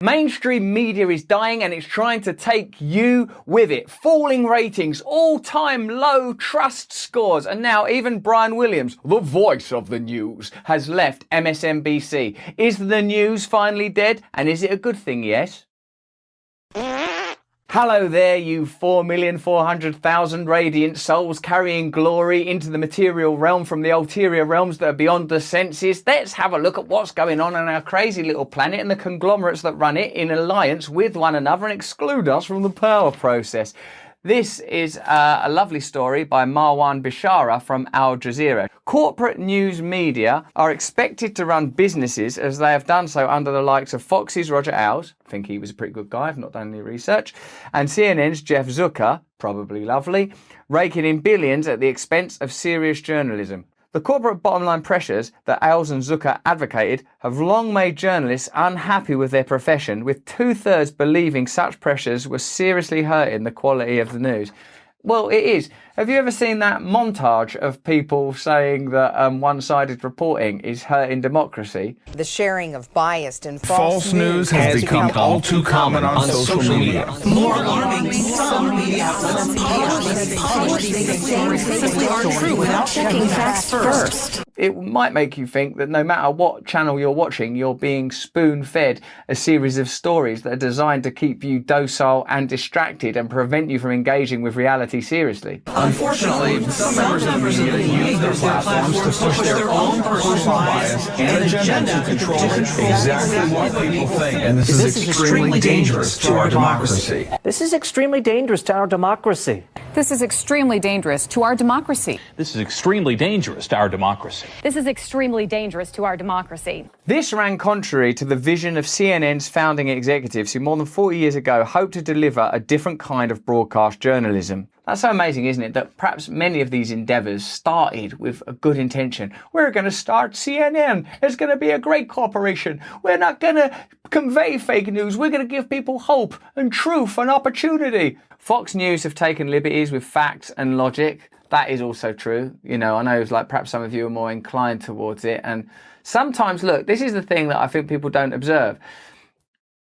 Mainstream media is dying and it's trying to take you with it. Falling ratings, all-time low trust scores, and now even Brian Williams, the voice of the news, has left MSNBC. Is the news finally dead? And is it a good thing, yes? Hello there, you 4,400,000 radiant souls carrying glory into the material realm from the ulterior realms that are beyond the senses. Let's have a look at what's going on our crazy little planet and the conglomerates that run it in alliance with one another and exclude us from the power process. This is a lovely story by Marwan Bishara from Al Jazeera. Corporate news media are expected to run businesses as they have done so under the likes of Fox's Roger Ailes, I think he was a pretty good guy, I've not done any research, and CNN's Jeff Zucker, probably lovely, raking in billions at the expense of serious journalism. The corporate bottom line pressures that Ailes and Zucker advocated have long made journalists unhappy with their profession, with 2/3 believing such pressures were seriously hurting the quality of the news. Well, it is. Have you ever seen that montage of people saying that one-sided reporting is hurting democracy? The sharing of biased and false news has become all too common on social media. More alarming, some media outlets publish things aren't true without checking facts first. It might make you think that no matter what channel you're watching, you're being spoon-fed a series of stories that are designed to keep you docile and distracted and prevent you from engaging with reality seriously. Unfortunately, some members of the media use their platforms to push their own personal bias and agenda to control exactly what people think. And this is extremely dangerous to our democracy. This is extremely dangerous to our democracy. This is extremely dangerous to our democracy. This is extremely dangerous to our democracy. This is extremely dangerous to our democracy. This ran contrary to the vision of CNN's founding executives who more than 40 years ago hoped to deliver a different kind of broadcast journalism. That's so amazing, isn't it, that perhaps many of these endeavours started with a good intention. We're going to start CNN. It's going to be a great corporation. We're not going to convey fake news. We're going to give people hope and truth and opportunity. Fox News have taken liberties with facts and logic. That is also true. You know, I know it's like perhaps some of you are more inclined towards it. And sometimes, look, this is the thing that I think people don't observe.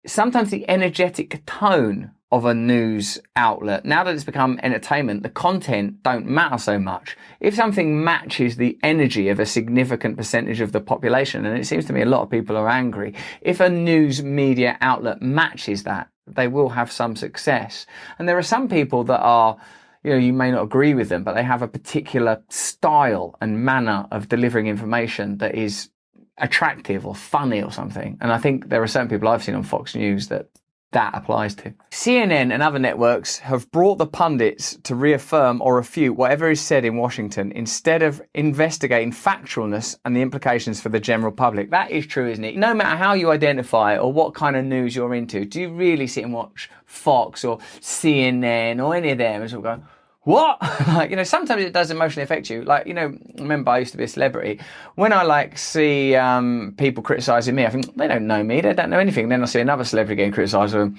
Sometimes the energetic tone of a news outlet, now that it's become entertainment, the content don't matter so much. If something matches the energy of a significant percentage of the population, and it seems to me a lot of people are angry, if a news media outlet matches that, they will have some success. And there are some people that are, you know, you may not agree with them, but they have a particular style and manner of delivering information that is attractive or funny or something. And I think there are certain people I've seen on Fox News that applies to. CNN and other networks have brought the pundits to reaffirm or refute whatever is said in Washington instead of investigating factualness and the implications for the general public. That is true, isn't it? No matter how you identify or what kind of news you're into, do you really sit and watch Fox or CNN or any of them and sort of go, what? Like, you know, sometimes it does emotionally affect you. Like, you know, remember I used to be a celebrity. When I like see people criticising me, I think they don't know me, they don't know anything. Then I see another celebrity getting criticised and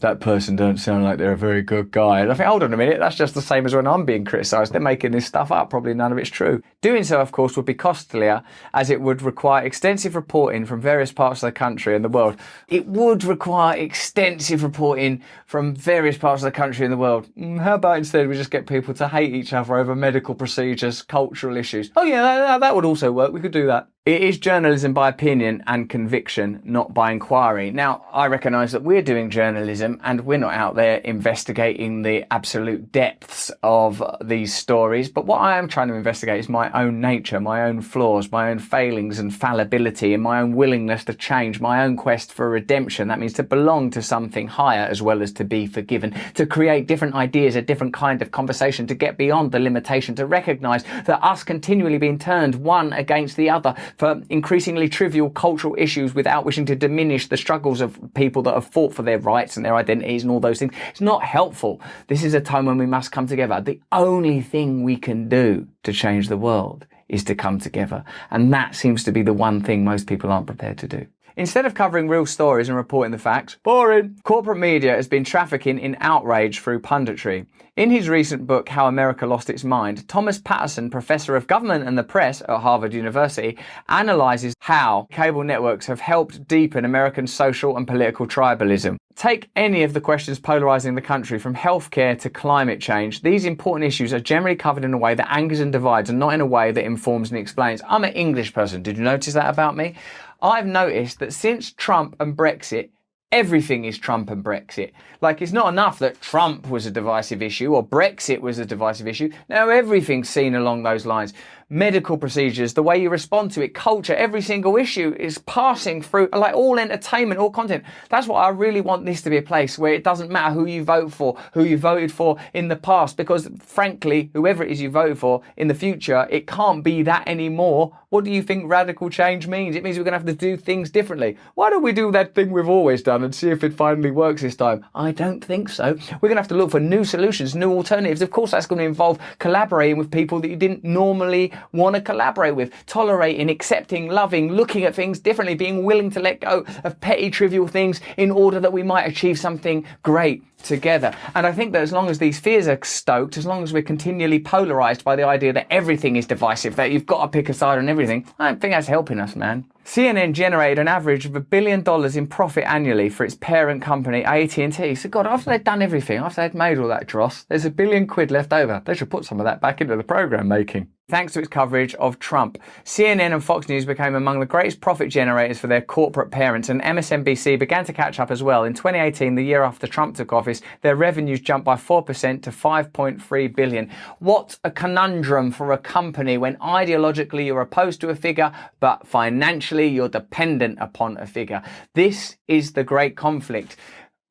that person don't sound like they're a very good guy. And I think, hold on a minute, that's just the same as when I'm being criticised. They're making this stuff up. Probably none of it's true. Doing so, of course, would be costlier as it would require extensive reporting from various parts of the country and the world. It would require extensive reporting from various parts of the country and the world. How about instead we just get people to hate each other over medical procedures, cultural issues? Oh yeah, that would also work. We could do that. It is journalism by opinion and conviction, not by inquiry. Now, I recognise that we're doing journalism and we're not out there investigating the absolute depths of these stories. But what I am trying to investigate is my own nature, my own flaws, my own failings and fallibility, and my own willingness to change, my own quest for redemption. That means to belong to something higher as well as to be forgiven, to create different ideas, a different kind of conversation, to get beyond the limitation, to recognise that us continually being turned one against the other for increasingly trivial cultural issues without wishing to diminish the struggles of people that have fought for their rights and their identities and all those things. It's not helpful. This is a time when we must come together. The only thing we can do to change the world is to come together. And that seems to be the one thing most people aren't prepared to do. Instead of covering real stories and reporting the facts, boring, corporate media has been trafficking in outrage through punditry. In his recent book, How America Lost Its Mind, Thomas Patterson, professor of government and the press at Harvard University, analyses how cable networks have helped deepen American social and political tribalism. Take any of the questions polarizing the country, from healthcare to climate change. These important issues are generally covered in a way that angers and divides, and not in a way that informs and explains. I'm an English person. Did you notice that about me? I've noticed that since Trump and Brexit, everything is Trump and Brexit. Like, it's not enough that Trump was a divisive issue or Brexit was a divisive issue. Now everything's seen along those lines. Medical procedures, the way you respond to it, culture, every single issue is passing through, like all entertainment, all content. That's why I really want this to be a place where it doesn't matter who you vote for, who you voted for in the past, because frankly, whoever it is you voted for in the future, it can't be that anymore. What do you think radical change means? It means we're going to have to do things differently. Why don't we do that thing we've always done and see if it finally works this time? I don't think so. We're going to have to look for new solutions, new alternatives. Of course, that's going to involve collaborating with people that you didn't normally want to collaborate with, tolerating, accepting, loving, looking at things differently, being willing to let go of petty, trivial things in order that we might achieve something great together. And I think that as long as these fears are stoked, as long as we're continually polarized by the idea that everything is divisive, that you've got to pick a side on everything, I don't think that's helping us, man. CNN generated an average of $1 billion in profit annually for its parent company, AT&T. So God, after they'd done everything, after they'd made all that dross, there's £1 billion left over. They should put some of that back into the program making. Thanks to its coverage of Trump, CNN and Fox News became among the greatest profit generators for their corporate parents, and MSNBC began to catch up as well. In 2018, the year after Trump took office, their revenues jumped by 4% to $5.3 billion. What a conundrum for a company when ideologically you're opposed to a figure, but financially you're dependent upon a figure. This is the great conflict.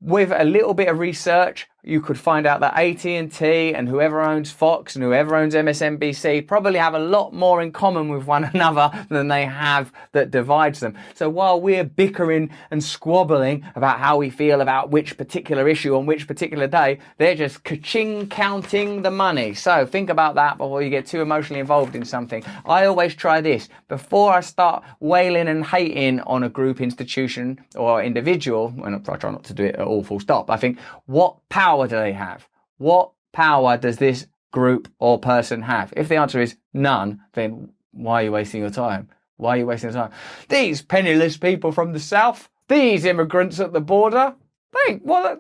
With a little bit of research, you could find out that AT&T and whoever owns Fox and whoever owns MSNBC probably have a lot more in common with one another than they have that divides them. So while we're bickering and squabbling about how we feel about which particular issue on which particular day, they're just ka-ching counting the money. So think about that before you get too emotionally involved in something. I always try this. Before I start wailing and hating on a group, institution or individual, and I try not to do it at all full stop, I think, what power do they have? What power does this group or person have? If the answer is none, then why are you wasting your time? Why are you wasting your time? These penniless people from the south, these immigrants at the border,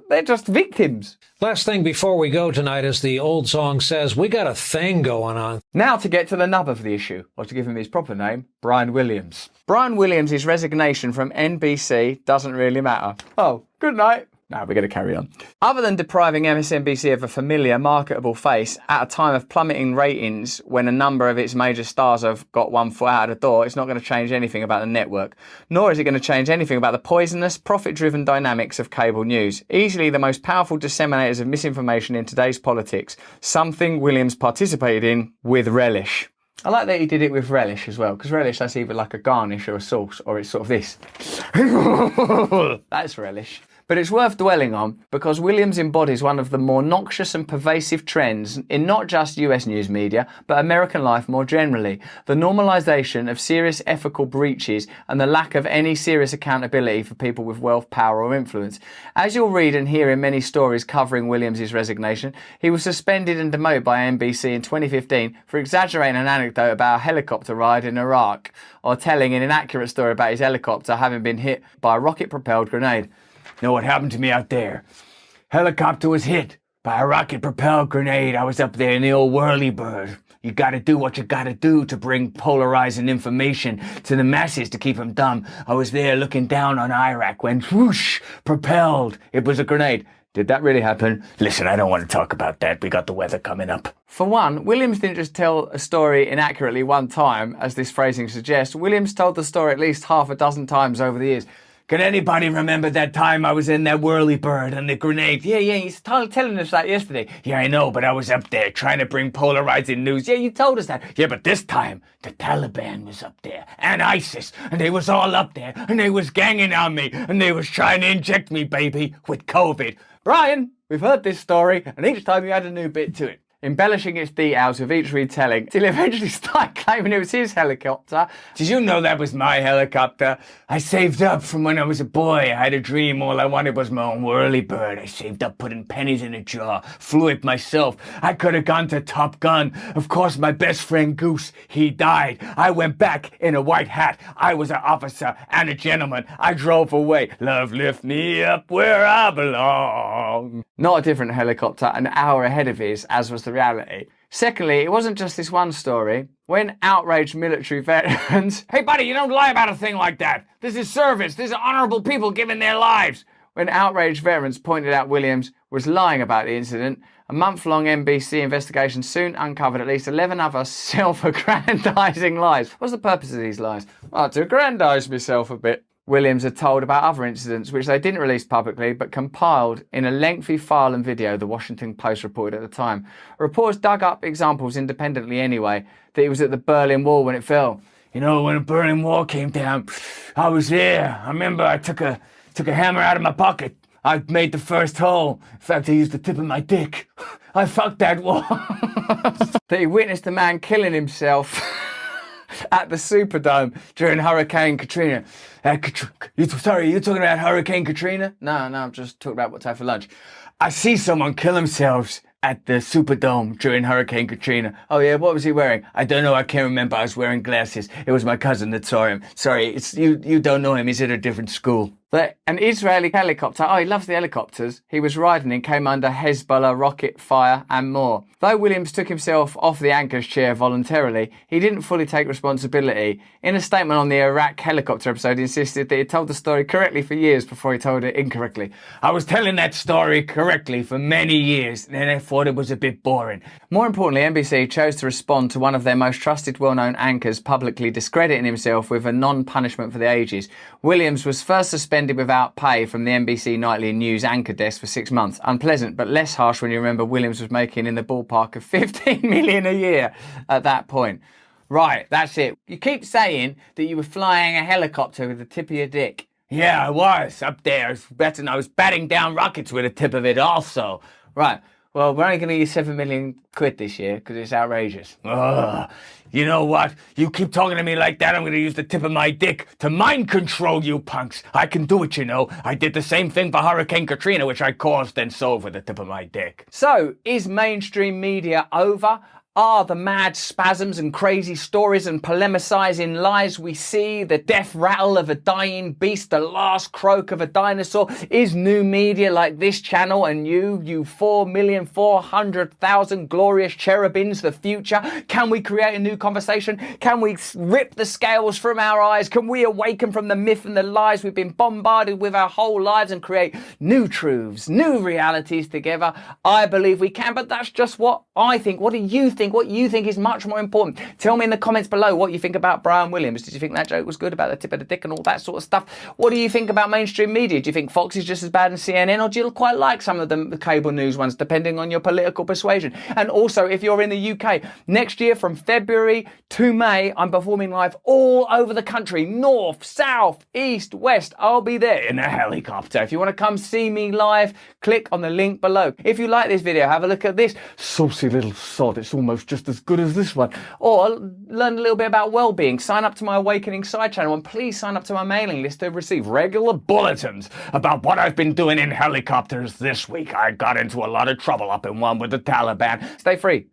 they're just victims. Last thing before we go tonight, as the old song says, we got a thing going on. Now to get to the nub of the issue, or to give him his proper name, Brian Williams. Brian Williams' resignation from NBC doesn't really matter. Oh, good night. No, we're going to carry on. Other than depriving MSNBC of a familiar, marketable face at a time of plummeting ratings when a number of its major stars have got one foot out of the door, it's not going to change anything about the network. Nor is it going to change anything about the poisonous, profit-driven dynamics of cable news. Easily the most powerful disseminators of misinformation in today's politics. Something Williams participated in with relish. I like that he did it with relish as well, because relish, that's either like a garnish or a sauce, or it's sort of this. That's relish. But it's worth dwelling on because Williams embodies one of the more noxious and pervasive trends in not just US news media, but American life more generally. The normalization of serious ethical breaches and the lack of any serious accountability for people with wealth, power or influence. As you'll read and hear in many stories covering Williams' resignation, he was suspended and demoted by NBC in 2015 for exaggerating an anecdote about a helicopter ride in Iraq, or telling an inaccurate story about his helicopter having been hit by a rocket-propelled grenade. Know what happened to me out there? Helicopter was hit by a rocket-propelled grenade. I was up there in the old whirly-bird. You gotta do what you gotta do to bring polarizing information to the masses to keep them dumb. I was there looking down on Iraq when whoosh, propelled. It was a grenade. Did that really happen? Listen, I don't want to talk about that. We got the weather coming up. For one, Williams didn't just tell a story inaccurately one time, as this phrasing suggests. Williams told the story at least half a dozen times over the years. Can anybody remember that time I was in that whirly-bird and the grenade? Yeah, he's telling us that yesterday. Yeah, I know, but I was up there trying to bring polarizing news. Yeah, you told us that. Yeah, but this time, the Taliban was up there, and ISIS, and they was all up there, and they was ganging on me, and they was trying to inject me, baby, with COVID. Brian, we've heard this story, and each time you add a new bit to it. embellishing its details with each retelling till it eventually started claiming it was his helicopter. Did you know that was my helicopter? I saved up from when I was a boy. I had a dream. All I wanted was my own whirly bird. I saved up putting pennies in a jar. Flew it myself. I could have gone to Top Gun. Of course, my best friend Goose, he died. I went back in a white hat. I was an officer and a gentleman. I drove away. Love lift me up where I belong. Not a different helicopter, an hour ahead of his, as was the reality. Secondly, it wasn't just this one story. When outraged military veterans, hey buddy, you don't lie about a thing like that. This is service. These are honorable people giving their lives. When outraged veterans pointed out Williams was lying about the incident, a month-long NBC investigation soon uncovered at least 11 other self-aggrandizing lies. What's the purpose of these lies? Well, to aggrandize myself a bit. Williams had told about other incidents which they didn't release publicly but compiled in a lengthy file and video, the Washington Post reported at the time. Reporters dug up examples independently anyway, that he was at the Berlin Wall when it fell. You know, when the Berlin Wall came down, I was there. I remember I took a hammer out of my pocket. I made the first hole. In fact, I used the tip of my dick. I fucked that wall. That he witnessed a man killing himself at the Superdome during Hurricane Katrina. Sorry, you're talking about Hurricane Katrina? No, I'm just talking about what's had for lunch. I see someone kill themselves at the Superdome during Hurricane Katrina. Oh yeah, what was he wearing? I don't know, I can't remember. I was wearing glasses. It was my cousin that saw him. Sorry, it's you don't know him. He's at a different school. But an Israeli helicopter, he loves the helicopters, he was riding in came under Hezbollah rocket fire and more. Though Williams took himself off the anchor's chair voluntarily, he didn't fully take responsibility. In a statement on the Iraq helicopter episode, he insisted that he told the story correctly for years before he told it incorrectly. I was telling that story correctly for many years, and I thought it was a bit boring. More importantly, NBC chose to respond to one of their most trusted, well-known anchors publicly discrediting himself with a non-punishment for the ages. Williams was first suspended without pay from the NBC nightly news anchor desk for 6 months. Unpleasant, but less harsh when you remember Williams was making in the ballpark of 15 million a year at that point. Right, that's it. You keep saying that you were flying a helicopter with the tip of your dick. Yeah, I was up there. I was batting down rockets with the tip of it also. Right. Well, we're only going to use 7 million quid this year because it's outrageous. Ugh. You know what? You keep talking to me like that, I'm going to use the tip of my dick to mind control you punks. I can do it, you know. I did the same thing for Hurricane Katrina, which I caused and solved with the tip of my dick. So, is mainstream media over? Are the mad spasms and crazy stories and polemicizing lies we see, the death rattle of a dying beast, the last croak of a dinosaur? Is new media like this channel and you 4,400,000 glorious cherubins the future? Can we create a new conversation? Can we rip the scales from our eyes? Can we awaken from the myth and the lies we've been bombarded with our whole lives and create new truths, new realities together? I believe we can, but that's just what I think. What do you think? What you think is much more important. Tell me in the comments below what you think about Brian Williams. Did you think that joke was good about the tip of the dick and all that sort of stuff? What do you think about mainstream media? Do you think Fox is just as bad as CNN, or do you quite like some of the cable news ones, depending on your political persuasion? And also, if you're in the UK, next year from February to May, I'm performing live all over the country, north, south, east, west. I'll be there in a helicopter. If you want to come see me live, click on the link below. If you like this video, have a look at this saucy little sod. It's almost just as good as this one. Or learn a little bit about well-being. Sign up to my Awakening side channel, and please sign up to my mailing list to receive regular bulletins about what I've been doing in helicopters this week. I got into a lot of trouble up in one with the Taliban. Stay free.